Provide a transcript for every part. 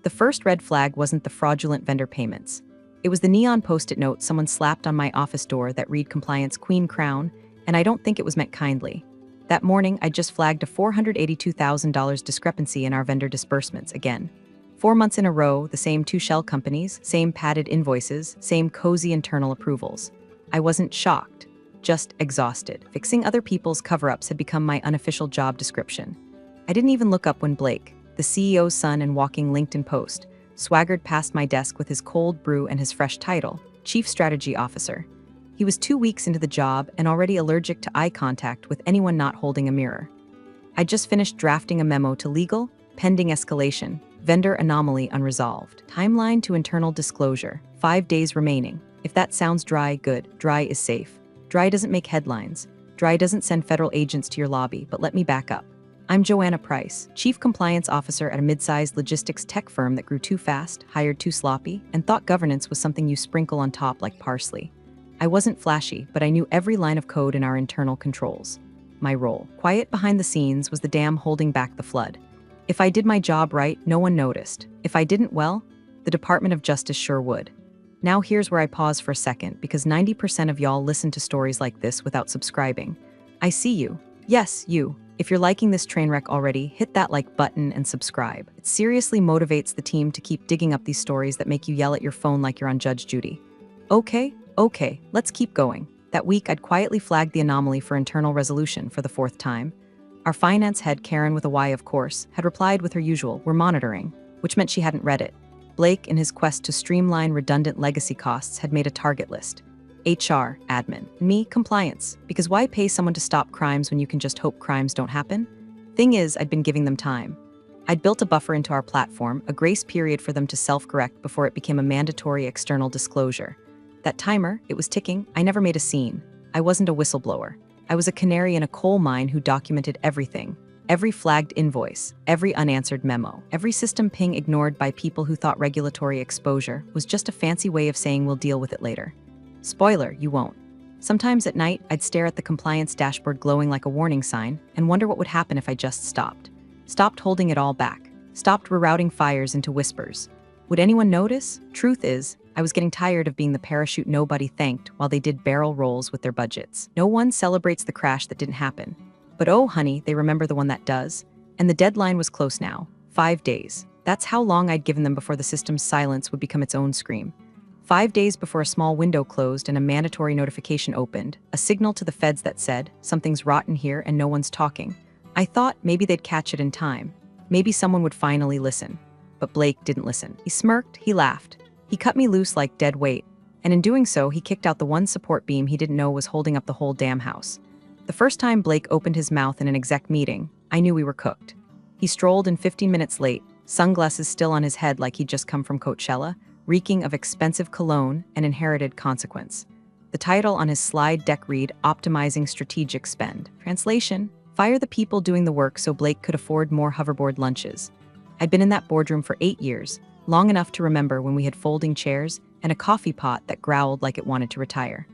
The first red flag wasn't the fraudulent vendor payments. It was the neon post-it note someone slapped on my office door that read Compliance Queen Crown, and I don't think it was meant kindly. That morning, I just flagged a $482,000 discrepancy in our vendor disbursements again. 4 months in a row, the same two shell companies, same padded invoices, same cozy internal approvals. I wasn't shocked, just exhausted. Fixing other people's cover-ups had become my unofficial job description. I didn't even look up when Blake, the CEO's son and walking LinkedIn post, swaggered past my desk with his cold brew and his fresh title, Chief Strategy Officer. He was 2 weeks into the job and already allergic to eye contact with anyone not holding a mirror. I'd just finished drafting a memo to legal, pending escalation, vendor anomaly unresolved, timeline to internal disclosure, 5 days remaining. If that sounds dry, good. Dry is safe. Dry doesn't make headlines. Dry doesn't send federal agents to your lobby, but let me back up. I'm Joanna Price, Chief Compliance Officer at a mid-sized logistics tech firm that grew too fast, hired too sloppy, and thought governance was something you sprinkle on top like parsley. I wasn't flashy, but I knew every line of code in our internal controls. My role, quiet behind the scenes, was the dam holding back the flood. If I did my job right, no one noticed. If I didn't, well, the Department of Justice sure would. Now here's where I pause for a second, because 90% of y'all listen to stories like this without subscribing. I see you. Yes, you. If you're liking this train wreck already, hit that like button and subscribe. It seriously motivates the team to keep digging up these stories that make you yell at your phone like you're on Judge Judy. Okay, let's keep going. That week, I'd quietly flagged the anomaly for internal resolution for the 4th time. Our finance head, Karen with a Y of course, had replied with her usual, "We're monitoring," which meant she hadn't read it. Blake, in his quest to streamline redundant legacy costs, had made a target list. HR, admin, me, compliance, because why pay someone to stop crimes when you can just hope crimes don't happen? Thing is, I'd been giving them time. I'd built a buffer into our platform, a grace period for them to self-correct before it became a mandatory external disclosure. That timer, it was ticking. I never made a scene. I wasn't a whistleblower. I was a canary in a coal mine who documented everything. Every flagged invoice, every unanswered memo, every system ping ignored by people who thought regulatory exposure was just a fancy way of saying we'll deal with it later. Spoiler, you won't. Sometimes at night, I'd stare at the compliance dashboard glowing like a warning sign and wonder what would happen if I just stopped. Stopped holding it all back. Stopped rerouting fires into whispers. Would anyone notice? Truth is, I was getting tired of being the parachute nobody thanked while they did barrel rolls with their budgets. No one celebrates the crash that didn't happen. But oh honey, they remember the one that does. And the deadline was close now. 5 days. That's how long I'd given them before the system's silence would become its own scream. 5 days before a small window closed and a mandatory notification opened, a signal to the feds that said, something's rotten here and no one's talking. I thought maybe they'd catch it in time. Maybe someone would finally listen. But Blake didn't listen. He smirked, he laughed. He cut me loose like dead weight, and in doing so, he kicked out the one support beam he didn't know was holding up the whole damn house. The first time Blake opened his mouth in an exec meeting, I knew we were cooked. He strolled in 15 minutes late, sunglasses still on his head like he'd just come from Coachella, reeking of expensive cologne and inherited consequence. The title on his slide deck read, Optimizing Strategic Spend. Translation, fire the people doing the work so Blake could afford more hoverboard lunches. I'd been in that boardroom for 8 years, long enough to remember when we had folding chairs and a coffee pot that growled like it wanted to retire.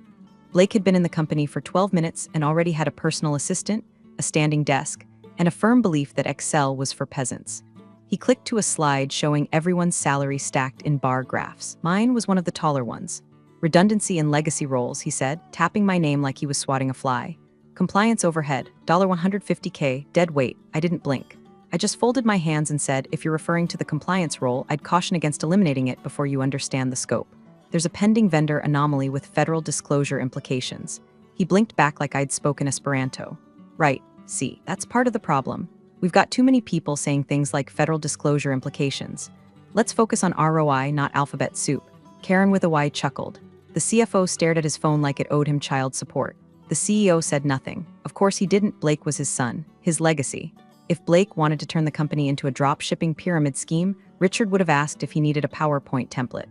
Blake had been in the company for 12 minutes and already had a personal assistant, a standing desk, and a firm belief that Excel was for peasants. He clicked to a slide showing everyone's salary stacked in bar graphs. Mine was one of the taller ones. Redundancy and legacy roles, he said, tapping my name like he was swatting a fly. Compliance overhead, $150K, dead weight. I didn't blink. I just folded my hands and said, if you're referring to the compliance role, I'd caution against eliminating it before you understand the scope. There's a pending vendor anomaly with federal disclosure implications. He blinked back like I'd spoken Esperanto. Right, see, that's part of the problem. We've got too many people saying things like federal disclosure implications. Let's focus on ROI, not alphabet soup. Karen with a Y chuckled. The CFO stared at his phone like it owed him child support. The CEO said nothing. Of course he didn't. Blake was his son, his legacy. If Blake wanted to turn the company into a drop-shipping pyramid scheme, Richard would have asked if he needed a PowerPoint template.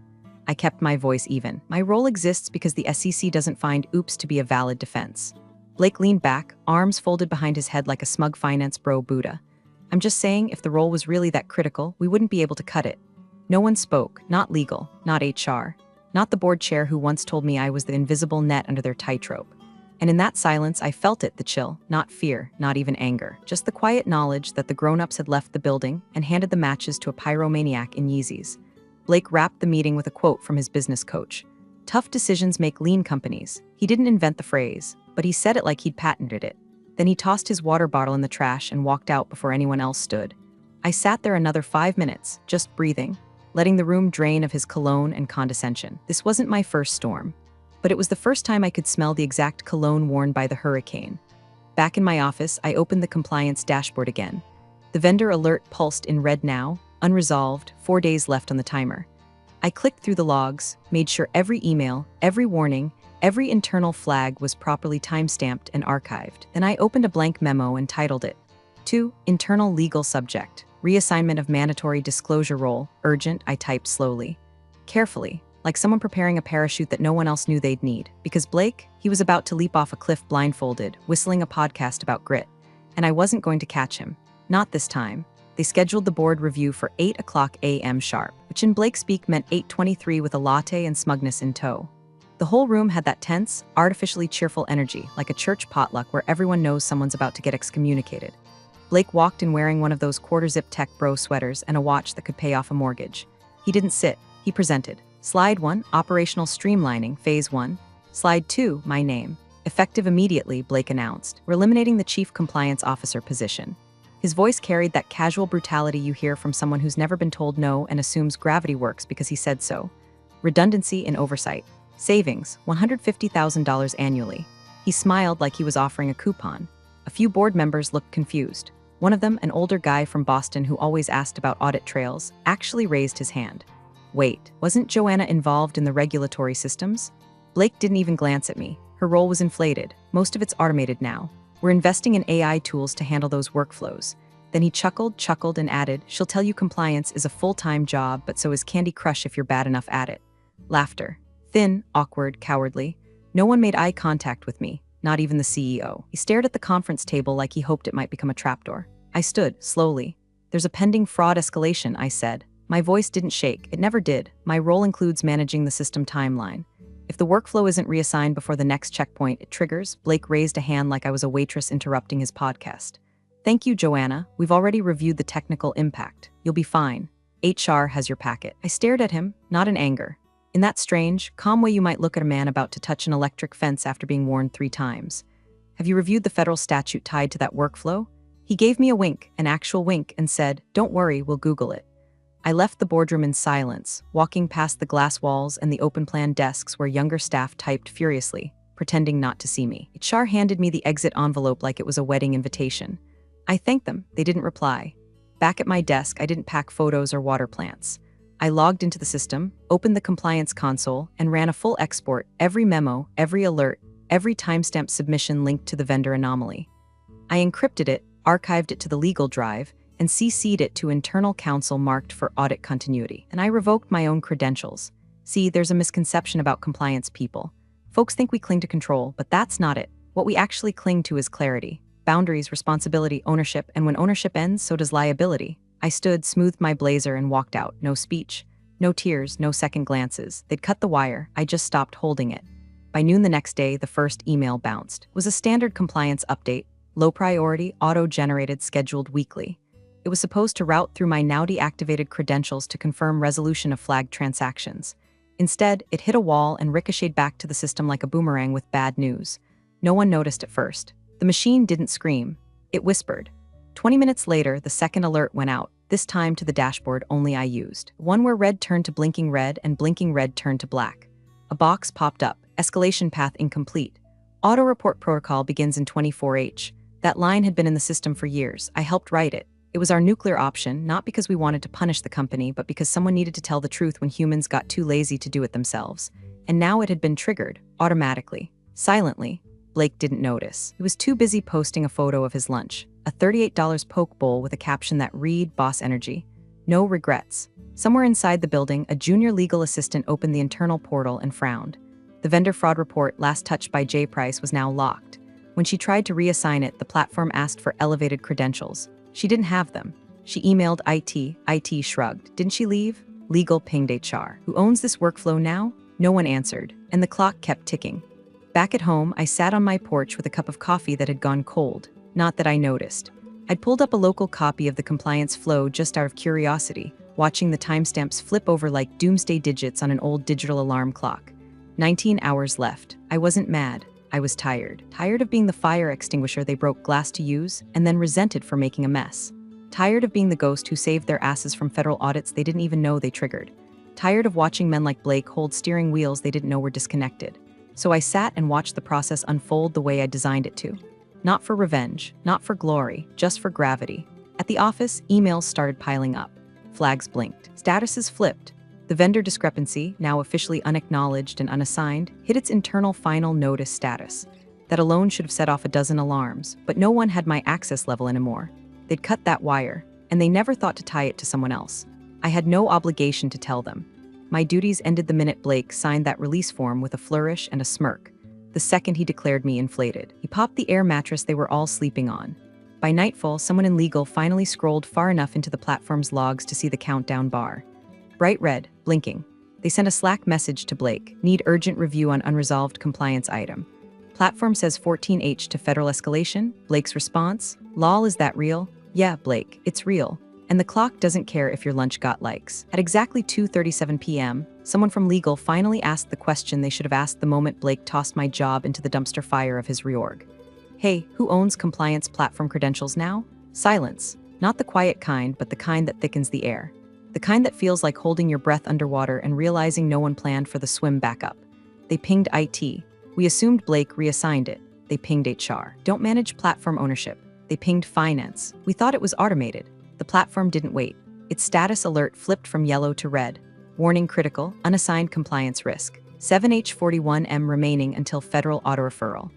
I kept my voice even. My role exists because the SEC doesn't find oops to be a valid defense. Blake leaned back, arms folded behind his head like a smug finance bro Buddha. I'm just saying, if the role was really that critical, we wouldn't be able to cut it. No one spoke, not legal, not HR, not the board chair who once told me I was the invisible net under their tightrope. And in that silence, I felt it, the chill, not fear, not even anger, just the quiet knowledge that the grown-ups had left the building and handed the matches to a pyromaniac in Yeezys. Blake wrapped the meeting with a quote from his business coach. "Tough decisions make lean companies." He didn't invent the phrase, but he said it like he'd patented it. Then he tossed his water bottle in the trash and walked out before anyone else stood. I sat there another 5 minutes, just breathing, letting the room drain of his cologne and condescension. This wasn't my first storm, but it was the first time I could smell the exact cologne worn by the hurricane. Back in my office, I opened the compliance dashboard again. The vendor alert pulsed in red now, unresolved, 4 days left on the timer. I clicked through the logs, made sure every email, every warning, every internal flag was properly timestamped and archived. Then I opened a blank memo and titled it, "To Internal Legal Subject, Reassignment of Mandatory Disclosure Role, Urgent." I typed slowly, carefully, like someone preparing a parachute that no one else knew they'd need. Because Blake, he was about to leap off a cliff blindfolded, whistling a podcast about grit. And I wasn't going to catch him. Not this time. They scheduled the board review for 8 o'clock a.m. sharp, which in Blake speak meant 8:23 with a latte and smugness in tow. The whole room had that tense, artificially cheerful energy, like a church potluck where everyone knows someone's about to get excommunicated. Blake walked in wearing one of those quarter-zip tech bro sweaters and a watch that could pay off a mortgage. He didn't sit, he presented. Slide 1, Operational Streamlining, Phase 1. Slide 2, My Name. Effective immediately, Blake announced. We're eliminating the Chief Compliance Officer position. His voice carried that casual brutality you hear from someone who's never been told no and assumes gravity works because he said so. Redundancy in oversight. Savings, $150,000 annually. He smiled like he was offering a coupon. A few board members looked confused. One of them, an older guy from Boston who always asked about audit trails, actually raised his hand. Wait, wasn't Joanna involved in the regulatory systems? Blake didn't even glance at me. Her role was inflated. Most of it's automated now. We're investing in AI tools to handle those workflows. Then he chuckled, and added, "She'll tell you compliance is a full-time job, but so is Candy Crush if you're bad enough at it." Laughter. Thin, awkward, cowardly. No one made eye contact with me, not even the CEO. He stared at the conference table like he hoped it might become a trapdoor. I stood, slowly. "There's a pending fraud escalation," I said. My voice didn't shake. It never did. My role includes managing the system timeline. If the workflow isn't reassigned before the next checkpoint, it triggers. Blake raised a hand like I was a waitress interrupting his podcast. "Thank you, Joanna. We've already reviewed the technical impact. You'll be fine. HR has your packet." I stared at him, not in anger. In that strange, calm way you might look at a man about to touch an electric fence after being warned 3 times. "Have you reviewed the federal statute tied to that workflow?" He gave me a wink, an actual wink, and said, "Don't worry, we'll Google it." I left the boardroom in silence, walking past the glass walls and the open-plan desks where younger staff typed furiously, pretending not to see me. HR handed me the exit envelope like it was a wedding invitation. I thanked them. They didn't reply. Back at my desk, I didn't pack photos or water plants. I logged into the system, opened the compliance console, and ran a full export, every memo, every alert, every timestamp submission linked to the vendor anomaly. I encrypted it, archived it to the legal drive, and CC'd it to internal counsel marked for audit continuity. And I revoked my own credentials. See, there's a misconception about compliance people. Folks think we cling to control, but that's not it. What we actually cling to is clarity, boundaries, responsibility, ownership, and when ownership ends, so does liability. I stood, smoothed my blazer, and walked out. No speech, no tears, no second glances. They'd cut the wire. I just stopped holding it. By noon the next day, the first email bounced. It was a standard compliance update, low priority, auto-generated, scheduled weekly. It was supposed to route through my now deactivated credentials to confirm resolution of flagged transactions. Instead, it hit a wall and ricocheted back to the system like a boomerang with bad news. No one noticed at first. The machine didn't scream. It whispered. 20 minutes later, the second alert went out, this time to the dashboard only I used. One where red turned to blinking red and blinking red turned to black. A box popped up. Escalation path incomplete. Auto report protocol begins in 24H. That line had been in the system for years. I helped write it. It was our nuclear option, not because we wanted to punish the company, but because someone needed to tell the truth when humans got too lazy to do it themselves. And now it had been triggered, automatically. Silently. Blake didn't notice. He was too busy posting a photo of his lunch, a $38 poke bowl with a caption that read, "Boss Energy. No regrets." Somewhere inside the building, a junior legal assistant opened the internal portal and frowned. The vendor fraud report, last touched by J. Price, was now locked. When she tried to reassign it, the platform asked for elevated credentials. She didn't have them. She emailed IT. IT shrugged. Didn't she leave? Legal pinged HR. Who owns this workflow now? No one answered, and the clock kept ticking. Back at home, I sat on my porch with a cup of coffee that had gone cold. Not that I noticed. I'd pulled up a local copy of the compliance flow just out of curiosity, watching the timestamps flip over like doomsday digits on an old digital alarm clock. 19 hours left. I wasn't mad. I was tired. Tired of being the fire extinguisher they broke glass to use, and then resented for making a mess. Tired of being the ghost who saved their asses from federal audits they didn't even know they triggered. Tired of watching men like Blake hold steering wheels they didn't know were disconnected. So I sat and watched the process unfold the way I designed it to. Not for revenge, not for glory, just for gravity. At the office, emails started piling up. Flags blinked. Statuses flipped. The vendor discrepancy, now officially unacknowledged and unassigned, hit its internal final notice status. That alone should have set off a dozen alarms, but no one had my access level anymore. They'd cut that wire, and they never thought to tie it to someone else. I had no obligation to tell them. My duties ended the minute Blake signed that release form with a flourish and a smirk. The second he declared me inflated. He popped the air mattress they were all sleeping on. By nightfall, someone in legal finally scrolled far enough into the platform's logs to see the countdown bar. Bright red, blinking. They sent a Slack message to Blake. Need urgent review on unresolved compliance item. Platform says 14H to federal escalation. Blake's response, lol, is that real? Yeah, Blake, it's real. And the clock doesn't care if your lunch got likes. At exactly 2:37 p.m., someone from legal finally asked the question they should have asked the moment Blake tossed my job into the dumpster fire of his reorg. Hey, who owns compliance platform credentials now? Silence. Not the quiet kind, but the kind that thickens the air. The kind that feels like holding your breath underwater and realizing no one planned for the swim back up. They pinged IT. We assumed Blake reassigned it. They pinged HR. Don't manage platform ownership. They pinged finance. We thought it was automated. The platform didn't wait. Its status alert flipped from yellow to red. Warning critical, unassigned compliance risk. 7H41M remaining until federal auto-referral.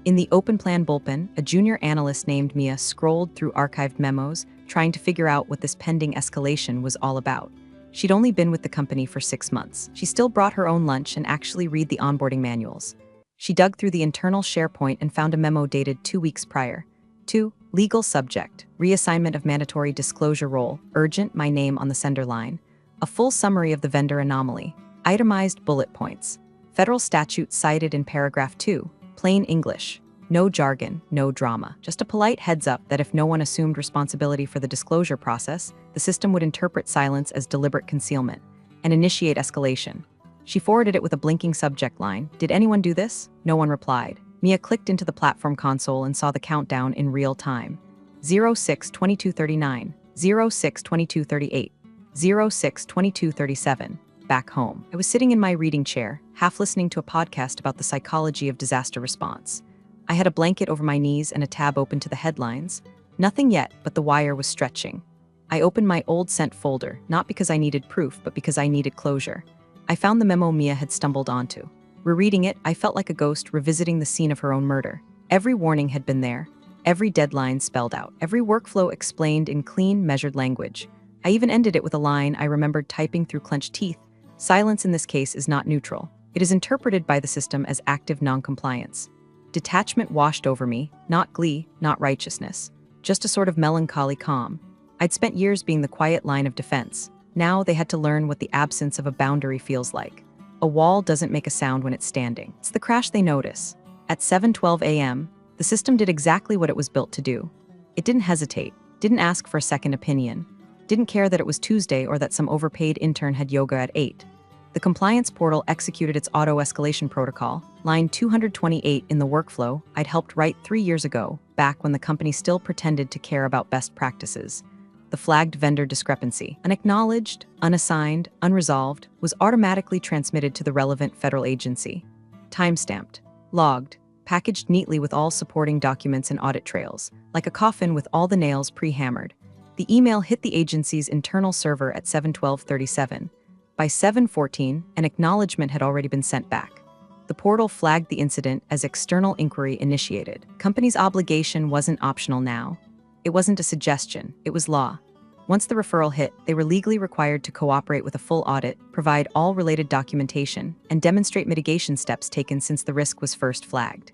In the open plan bullpen, a junior analyst named Mia scrolled through archived memos, trying to figure out what this pending escalation was all about. She'd only been with the company for 6 months. She still brought her own lunch and actually read the onboarding manuals. She dug through the internal SharePoint and found a memo dated 2 weeks prior. 2. Legal subject. Reassignment of mandatory disclosure role. Urgent, my name on the sender line. A full summary of the vendor anomaly. Itemized bullet points. Federal statute cited in paragraph 2. Plain English. No jargon, no drama. Just a polite heads up that if no one assumed responsibility for the disclosure process, the system would interpret silence as deliberate concealment and initiate escalation. She forwarded it with a blinking subject line. Did anyone do this? No one replied. Mia clicked into the platform console and saw the countdown in real time. 06-2239, 06-2238, 06-2237. Back home. I was sitting in my reading chair, half listening to a podcast about the psychology of disaster response. I had a blanket over my knees and a tab open to the headlines. Nothing yet, but the wire was stretching. I opened my old sent folder, not because I needed proof, but because I needed closure. I found the memo Mia had stumbled onto. Rereading it, I felt like a ghost revisiting the scene of her own murder. Every warning had been there, every deadline spelled out, every workflow explained in clean, measured language. I even ended it with a line I remembered typing through clenched teeth. Silence in this case is not neutral. It is interpreted by the system as active noncompliance. Detachment washed over me, not glee, not righteousness. Just a sort of melancholy calm. I'd spent years being the quiet line of defense. Now they had to learn what the absence of a boundary feels like. A wall doesn't make a sound when it's standing. It's the crash they notice. At 7:12 a.m., the system did exactly what it was built to do. It didn't hesitate, didn't ask for a second opinion, didn't care that it was Tuesday or that some overpaid intern had yoga at 8. The compliance portal executed its auto-escalation protocol, line 228 in the workflow I'd helped write 3 years ago, back when the company still pretended to care about best practices. The flagged vendor discrepancy, unacknowledged, unassigned, unresolved, was automatically transmitted to the relevant federal agency. Timestamped, logged, packaged neatly with all supporting documents and audit trails, like a coffin with all the nails pre-hammered. The email hit the agency's internal server at 7:12:37. By 7:14, an acknowledgement had already been sent back. The portal flagged the incident as external inquiry initiated. Company's obligation wasn't optional now. It wasn't a suggestion, it was law. Once the referral hit, they were legally required to cooperate with a full audit, provide all related documentation, and demonstrate mitigation steps taken since the risk was first flagged.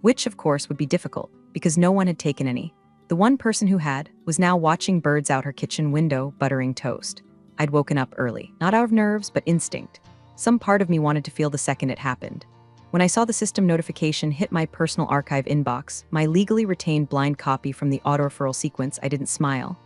Which, of course, would be difficult, because no one had taken any. The one person who had was now watching birds out her kitchen window, buttering toast. I'd woken up early, not out of nerves, but instinct. Some part of me wanted to feel the second it happened. When I saw the system notification hit my personal archive inbox, my legally retained blind copy from the auto-referral sequence, I didn't smile.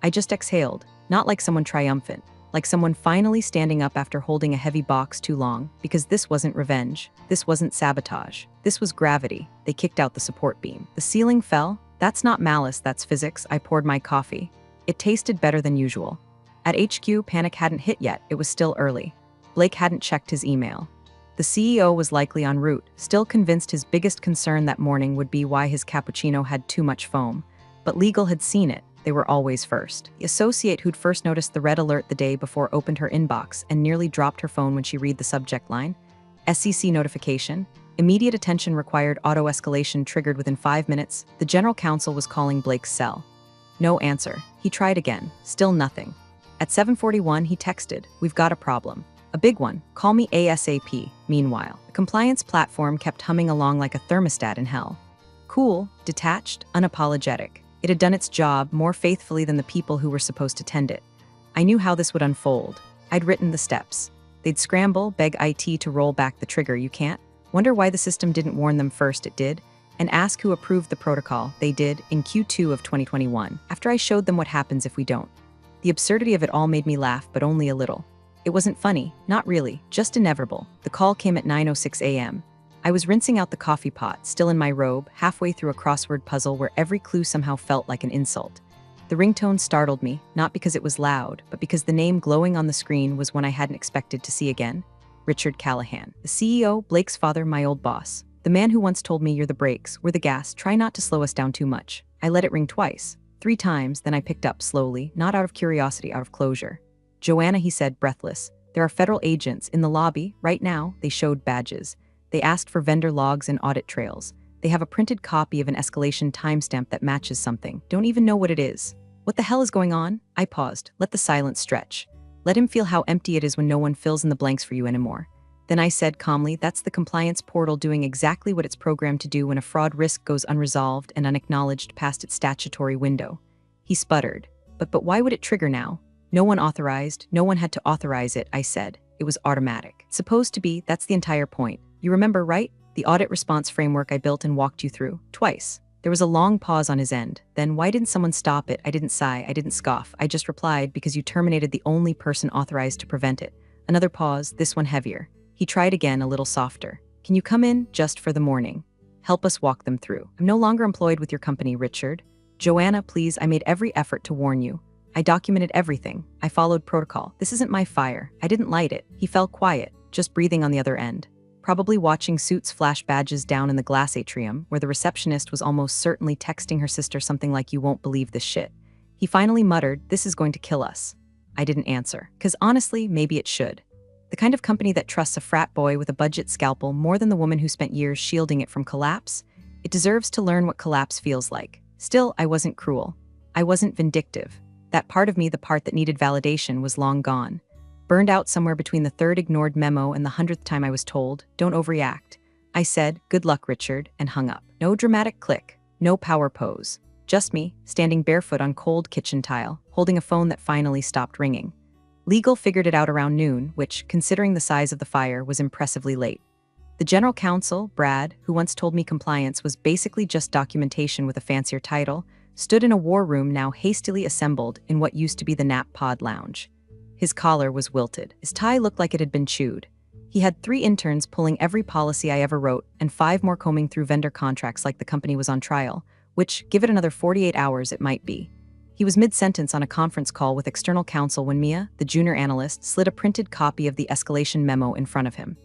I just exhaled, not like someone triumphant, like someone finally standing up after holding a heavy box too long, because this wasn't revenge, this wasn't sabotage, this was gravity. They kicked out the support beam. The ceiling fell. That's not malice, that's physics. I poured my coffee. It tasted better than usual. At HQ, panic hadn't hit yet. It was still early. Blake hadn't checked his email. The CEO was likely en route, still convinced his biggest concern that morning would be why his cappuccino had too much foam. But legal had seen it. They were always first. The associate who'd first noticed the red alert the day before opened her inbox and nearly dropped her phone when she read the subject line. SEC notification. Immediate attention required. Auto-escalation triggered within 5 minutes. The general counsel was calling Blake's cell. No answer. He tried again. Still nothing. At 7:41, he texted, "We've got a problem. A big one. Call me ASAP." Meanwhile, the compliance platform kept humming along like a thermostat in hell. Cool, detached, unapologetic. It had done its job more faithfully than the people who were supposed to tend it. I knew how this would unfold. I'd written the steps. They'd scramble, beg IT to roll back the trigger. You can't. Wonder why the system didn't warn them first. It did. And ask who approved the protocol. They did, in Q2 of 2021, after I showed them what happens if we don't. The absurdity of it all made me laugh, but only a little. It wasn't funny, not really, just inevitable. The call came at 9:06 a.m. I was rinsing out the coffee pot, still in my robe, halfway through a crossword puzzle where every clue somehow felt like an insult. The ringtone startled me, not because it was loud, but because the name glowing on the screen was one I hadn't expected to see again. Richard Callahan. The CEO, Blake's father, my old boss. The man who once told me, "You're the brakes, we're the gas, try not to slow us down too much." I let it ring twice, 3 times, then I picked up slowly, not out of curiosity, out of closure. "Joanna," he said, breathless. "There are federal agents in the lobby, right now." They showed badges. They asked for vendor logs and audit trails. They have a printed copy of an escalation timestamp that matches something. Don't even know what it is. What the hell is going on? I paused. Let the silence stretch. Let him feel how empty it is when no one fills in the blanks for you anymore. Then I said calmly, "That's the compliance portal doing exactly what it's programmed to do when a fraud risk goes unresolved and unacknowledged past its statutory window." He sputtered. But why would it trigger now? "No one authorized, no one had to authorize it," I said. "It was automatic. Supposed to be, that's the entire point. You remember, right? The audit response framework I built and walked you through, twice." There was a long pause on his end. Then, "Why didn't someone stop it?" I didn't sigh, I didn't scoff. I just replied, "Because you terminated the only person authorized to prevent it." Another pause, this one heavier. He tried again, a little softer. "Can you come in, just for the morning? Help us walk them through. I'm no longer employed with your company, Richard. Joanna, please, I made every effort to warn you. I documented everything. I followed protocol. This isn't my fire. I didn't light it." He fell quiet, just breathing on the other end. Probably watching suits flash badges down in the glass atrium, where the receptionist was almost certainly texting her sister something like, "You won't believe this shit." He finally muttered, "This is going to kill us." I didn't answer, because honestly, maybe it should. The kind of company that trusts a frat boy with a budget scalpel more than the woman who spent years shielding it from collapse, it deserves to learn what collapse feels like. Still, I wasn't cruel. I wasn't vindictive. That part of me, the part that needed validation, was long gone. Burned out somewhere between the 3rd ignored memo and the 100th time I was told, "Don't overreact." I said, "Good luck, Richard," and hung up. No dramatic click, no power pose. Just me, standing barefoot on cold kitchen tile, holding a phone that finally stopped ringing. Legal figured it out around noon, which, considering the size of the fire, was impressively late. The general counsel, Brad, who once told me compliance was basically just documentation with a fancier title, stood in a war room now hastily assembled in what used to be the Nap Pod Lounge. His collar was wilted. His tie looked like it had been chewed. He had 3 interns pulling every policy I ever wrote and 5 more combing through vendor contracts like the company was on trial, which, give it another 48 hours, it might be. He was mid-sentence on a conference call with external counsel when Mia, the junior analyst, slid a printed copy of the escalation memo in front of him.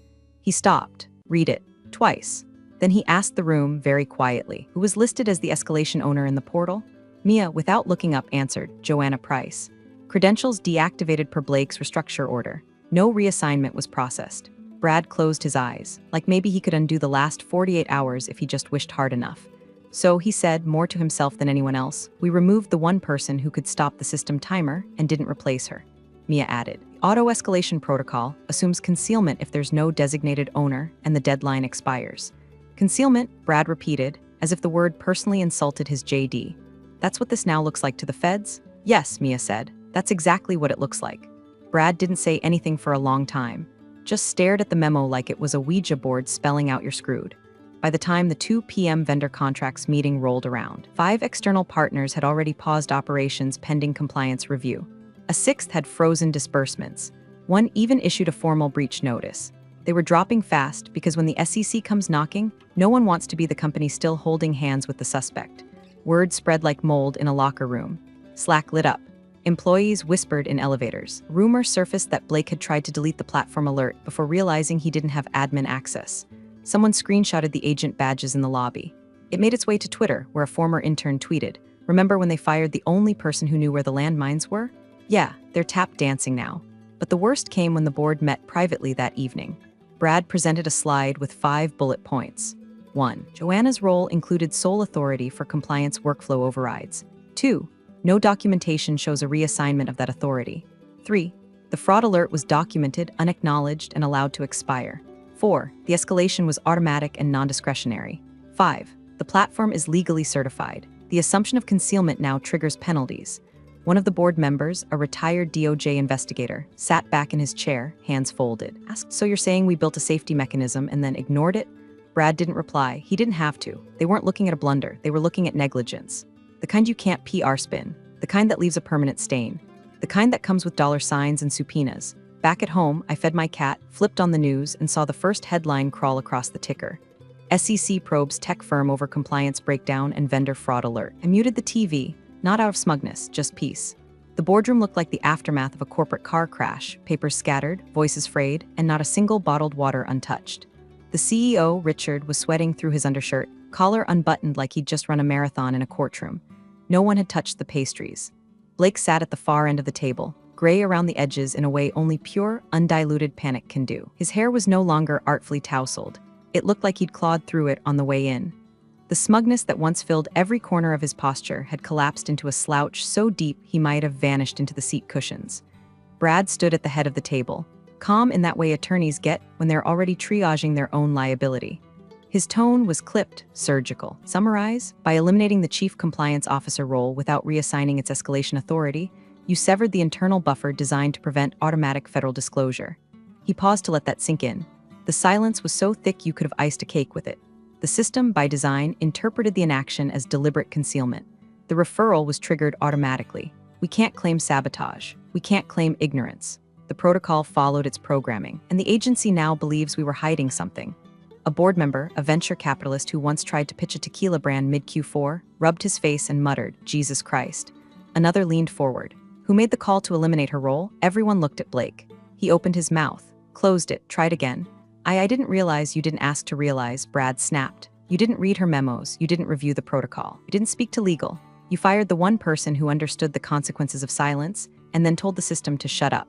He stopped. Read it. Twice. Then he asked the room, very quietly, who was listed as the escalation owner in the portal. Mia, without looking up, answered, "Joanna Price." Credentials deactivated per Blake's restructure order. No reassignment was processed. Brad closed his eyes, like maybe he could undo the last 48 hours if he just wished hard enough. So, he said, more to himself than anyone else, "We removed the one person who could stop the system timer and didn't replace her." Mia added, "Auto-escalation protocol assumes concealment if there's no designated owner and the deadline expires." Concealment, Brad repeated, as if the word personally insulted his JD. "That's what this now looks like to the feds?" "Yes," Mia said. "That's exactly what it looks like." Brad didn't say anything for a long time. just stared at the memo like it was a Ouija board spelling out you're screwed. By the time the 2 p.m. vendor contracts meeting rolled around, 5 external partners had already paused operations pending compliance review. A 6th had frozen disbursements. One even issued a formal breach notice. They were dropping fast because when the SEC comes knocking, no one wants to be the company still holding hands with the suspect. Word spread like mold in a locker room. Slack lit up. Employees whispered in elevators. Rumor surfaced that Blake had tried to delete the platform alert before realizing he didn't have admin access. Someone screenshotted the agent badges in the lobby. It made its way to Twitter, where a former intern tweeted, "Remember when they fired the only person who knew where the landmines were? Yeah, they're tap dancing now." But the worst came when the board met privately that evening. Brad presented a slide with 5 bullet points. 1. Joanna's role included sole authority for compliance workflow overrides. 2. No documentation shows a reassignment of that authority. 3. The fraud alert was documented, unacknowledged, and allowed to expire. 4. The escalation was automatic and non-discretionary. 5. The platform is legally certified. The assumption of concealment now triggers penalties. One of the board members, a retired DOJ investigator, sat back in his chair, hands folded. Asked, "So you're saying we built a safety mechanism and then ignored it?" Brad didn't reply. He didn't have to. They weren't looking at a blunder. They were looking at negligence. The kind you can't PR spin. The kind that leaves a permanent stain. The kind that comes with $signs and subpoenas. Back at home, I fed my cat, flipped on the news, and saw the first headline crawl across the ticker. SEC probes tech firm over compliance breakdown and vendor fraud alert. I muted the TV, not out of smugness, just peace. The boardroom looked like the aftermath of a corporate car crash, papers scattered, voices frayed, and not a single bottled water untouched. The CEO, Richard, was sweating through his undershirt, collar unbuttoned like he'd just run a marathon in a courtroom. No one had touched the pastries. Blake sat at the far end of the table, gray around the edges in a way only pure, undiluted panic can do. His hair was no longer artfully tousled. It looked like he'd clawed through it on the way in. The smugness that once filled every corner of his posture had collapsed into a slouch so deep he might have vanished into the seat cushions. Brad stood at the head of the table, calm in that way attorneys get when they're already triaging their own liability. His tone was clipped, surgical. Summarize, by eliminating the chief compliance officer role without reassigning its escalation authority, you severed the internal buffer designed to prevent automatic federal disclosure. He paused to let that sink in. The silence was so thick you could have iced a cake with it. The system, by design, interpreted the inaction as deliberate concealment. The referral was triggered automatically. We can't claim sabotage. We can't claim ignorance. The protocol followed its programming, and the agency now believes we were hiding something. A board member, a venture capitalist who once tried to pitch a tequila brand mid-Q4, rubbed his face and muttered, "Jesus Christ." Another leaned forward. Who made the call to eliminate her role? Everyone looked at Blake. He opened his mouth, closed it, tried again. I didn't realize you didn't ask to realize," Brad snapped. "You didn't read her memos, you didn't review the protocol, you didn't speak to legal. You fired the one person who understood the consequences of silence, and then told the system to shut up."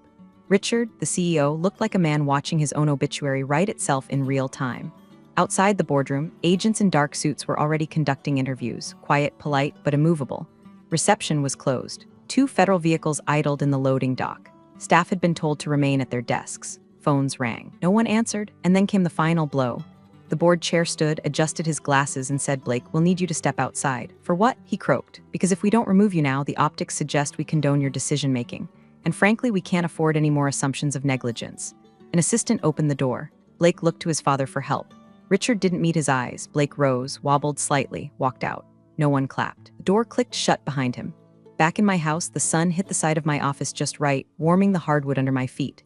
Richard, the CEO, looked like a man watching his own obituary write itself in real time. Outside the boardroom, agents in dark suits were already conducting interviews, quiet, polite, but immovable. Reception was closed. 2 federal vehicles idled in the loading dock. Staff had been told to remain at their desks. Phones rang. No one answered, and then came the final blow. The board chair stood, adjusted his glasses, and said, "Blake, we'll need you to step outside." "For what?" he croaked. "Because if we don't remove you now, the optics suggest we condone your decision-making. And frankly, we can't afford any more assumptions of negligence." An assistant opened the door. Blake looked to his father for help. Richard didn't meet his eyes. Blake rose, wobbled slightly, walked out. No one clapped. The door clicked shut behind him. Back in my house, the sun hit the side of my office just right, warming the hardwood under my feet.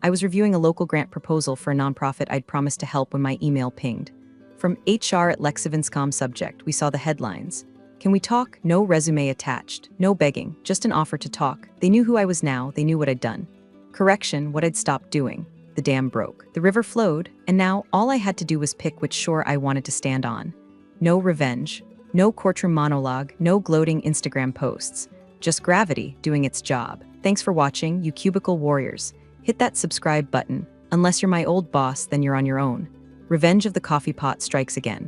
I was reviewing a local grant proposal for a nonprofit I'd promised to help when my email pinged. From HR@Lexivinscom subject, we saw the headlines. "Can we talk? No resume attached. No begging, just an offer to talk." They knew who I was now, they knew what I'd done. Correction, what I'd stopped doing. The dam broke. The river flowed, and now all I had to do was pick which shore I wanted to stand on. No revenge, no courtroom monologue, no gloating Instagram posts. Just gravity doing its job. Thanks for watching, you cubicle warriors. Hit that subscribe button. Unless you're my old boss, then you're on your own. Revenge of the coffee pot strikes again.